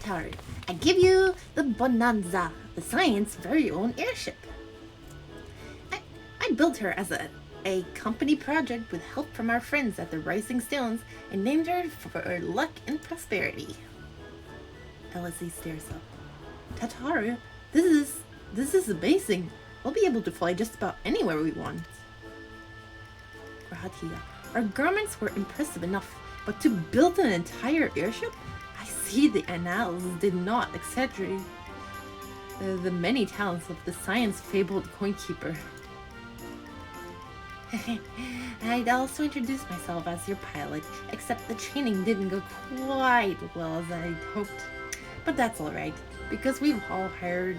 Tataru, I give you the Bonanza, the Science's very own airship. I built her as a company project with help from our friends at the Rising Stones and named her for luck and prosperity. LSE stares up. Tataru, this is amazing. We'll be able to fly just about anywhere we want. Rahatia, our garments were impressive enough, but to build an entire airship? I see the annals did not exaggerate the many talents of the science-fabled coinkeeper. I'd also introduce myself as your pilot, except the training didn't go quite well as I'd hoped. But that's alright, because we've all hired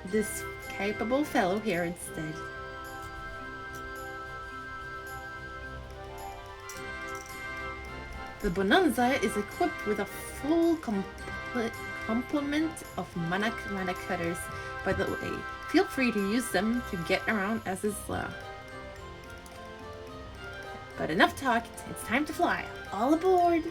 this capable fellow here instead. The Bonanza is equipped with a full complement of mana cutters. By the way, feel free to use them to get around as is law. But enough talk, it's time to fly. All aboard!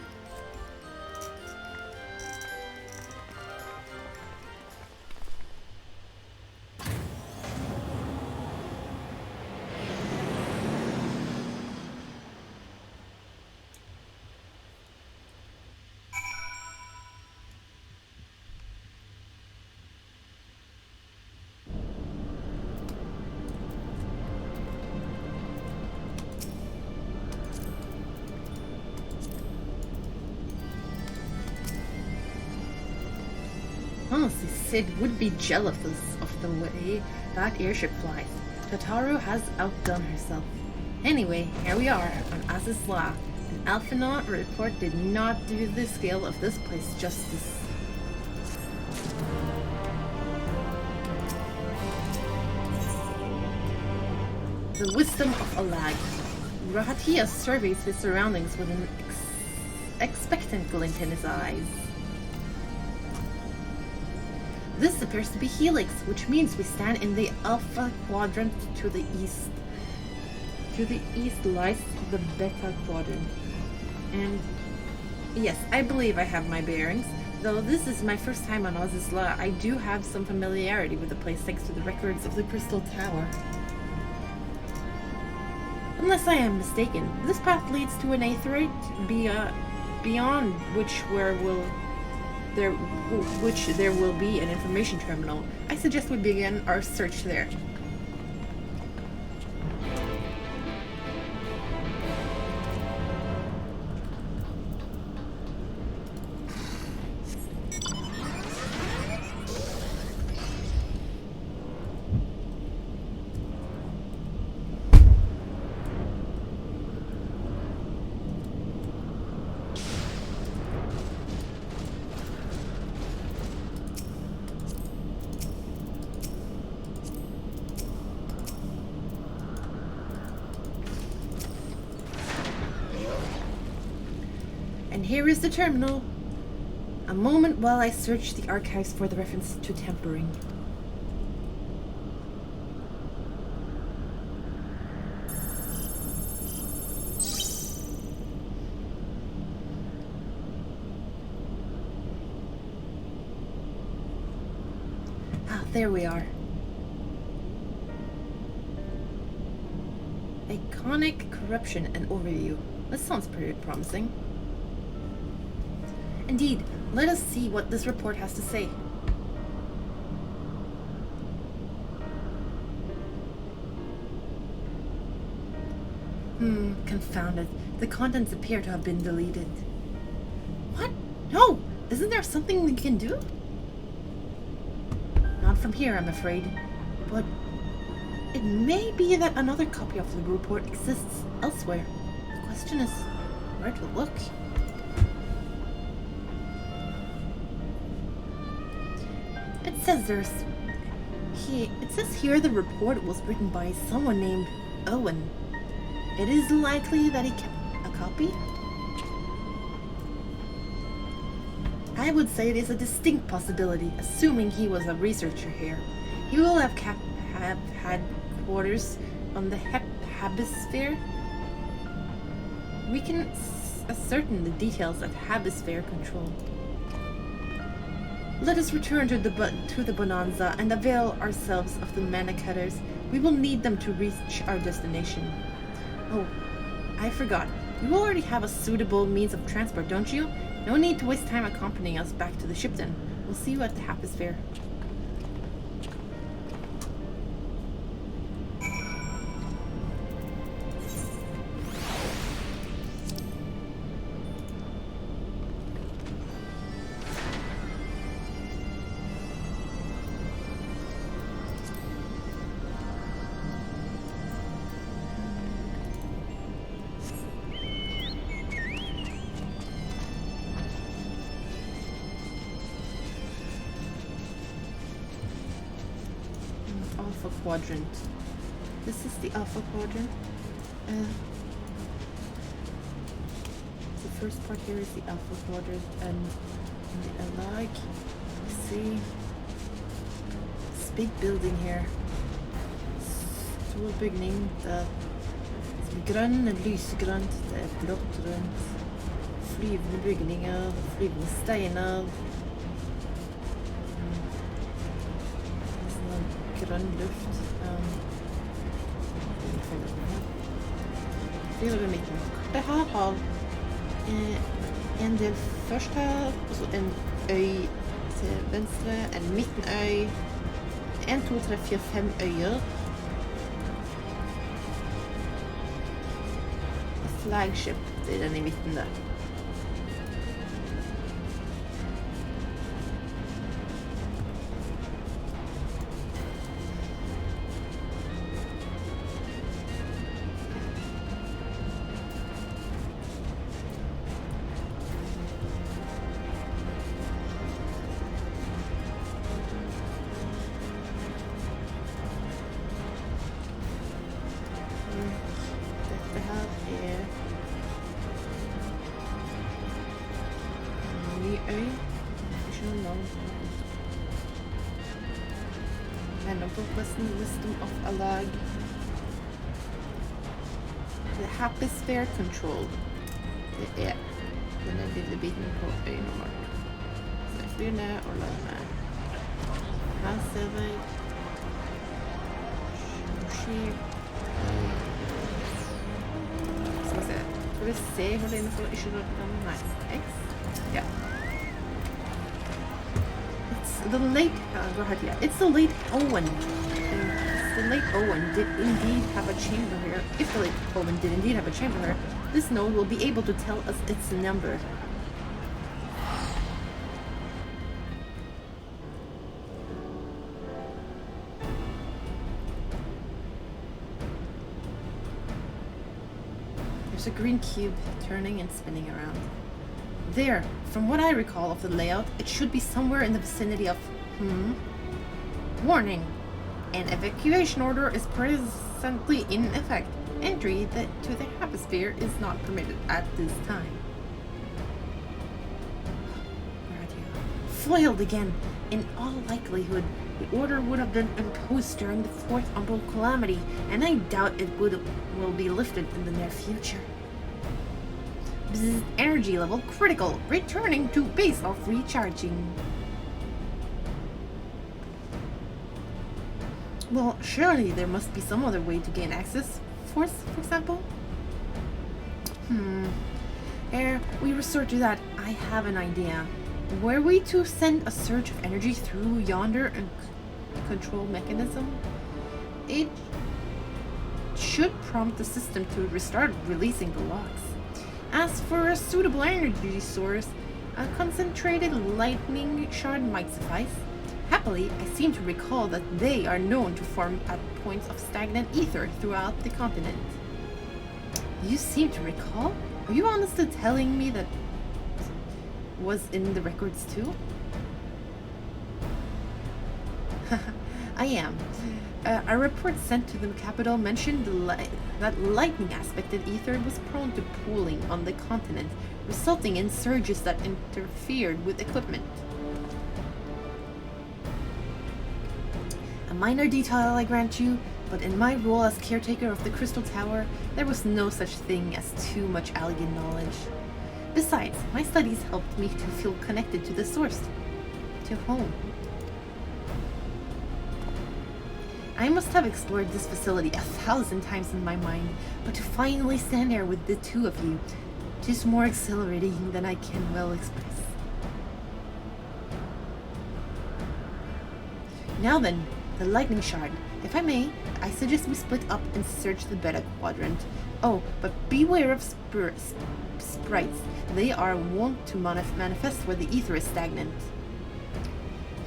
Honestly, Sid would be jealous of the way that airship flies. Tataru has outdone herself. Anyway, here we are on Aziz's Law. An Alphinaut report did not do the scale of this place justice. The wisdom of Alag. Rahatia surveys his surroundings with an expectant glint in his eyes. This appears to be Helix, which means we stand in the Alpha Quadrant to the east. To the east lies the Beta Quadrant. And yes, I believe I have my bearings. Though this is my first time on Aziz's Law, I do have some familiarity with the place thanks to the records of the Crystal Tower. Unless I am mistaken, this path leads to an aetheryte beyond which there will be an information terminal. I suggest we begin our search there. And here is the terminal. A moment while I search the archives for the reference to tampering. Ah, there we are. Iconic corruption and overview. This sounds pretty promising. Indeed, let us see what this report has to say. Confound it. The contents appear to have been deleted. What? No! Isn't there something we can do? Not from here, I'm afraid. But it may be that another copy of the report exists elsewhere. The question is, where to look? It says here the report was written by someone named Owen. It is likely that he kept a copy? I would say it is a distinct possibility, assuming he was a researcher here. He will have had quarters on the Habisphere. We can ascertain the details of Habisphere control. Let us return to the Bonanza and avail ourselves of the mana cutters. We will need them to reach our destination. Oh, I forgot. You already have a suitable means of transport, don't you? No need to waste time accompanying us back to the ship then. We'll see you at the Happisphere. Alpha Quadrant. This is the Alpha Quadrant. The first part here is the Alpha Quadrant, and the Allag. See, this big building here. Stor bygning. Det är grønn, lysegrønt, det er blått rundt. Flyvende bygninger, flyvende steiner. Grønn luft. Det er midten. Det her har en del først her, og så en øy til venstre, en midtenøy, 1, 2, 3, 4, 5 øyer. Flagship, det er den i midten der. Wisdom of Allag. The Happisphere Control. Det er denne lille biten på øynummer. Så jeg flyr ned og lander meg. Her ser vi skip. Skal vi se. Skal vi se hvor det er innenfor ikke rødt? Nei. X? Ja. It's the late, go ahead, yeah. It's the late Owen. The late Owen did indeed have a chamber here. If the late Owen did indeed have a chamber here, this node will be able to tell us its number. There's a green cube turning and spinning around. There, from what I recall of the layout, it should be somewhere in the vicinity of... Warning! An evacuation order is presently in effect. Entry to the Happisphere is not permitted at this time. Foiled again. In all likelihood, the order would have been imposed during the Fourth Umbral Calamity, and I doubt it will be lifted in the near future. Bzz, energy level critical. Returning to base of recharging. Well, surely there must be some other way to gain access. Force, for example? Ere we resort to that, I have an idea. Were we to send a surge of energy through yonder control mechanism, it should prompt the system to restart releasing the locks. As for a suitable energy source, a concentrated lightning shard might suffice. Happily, I seem to recall that they are known to form at points of stagnant ether throughout the continent. You seem to recall? Are you honestly telling me that was in the records too? I am. A report sent to the capital mentioned that lightning aspected ether was prone to pooling on the continent, resulting in surges that interfered with equipment. A minor detail, I grant you, but in my role as caretaker of the Crystal Tower, there was no such thing as too much alien knowledge. Besides, my studies helped me to feel connected to the source. to home. I must have explored this facility 1,000 times in my mind, but to finally stand there with the two of you, it is more exhilarating than I can well express. Now then, the lightning shard. If I may, I suggest we split up and search the Beta Quadrant. Oh, but beware of sprites. They are wont to manifest where the ether is stagnant.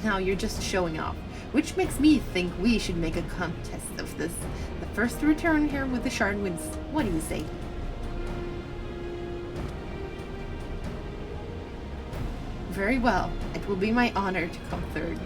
Now you're just showing off, which makes me think we should make a contest of this. The first to return here with the shard wins. What do you say? Very well. It will be my honor to come third.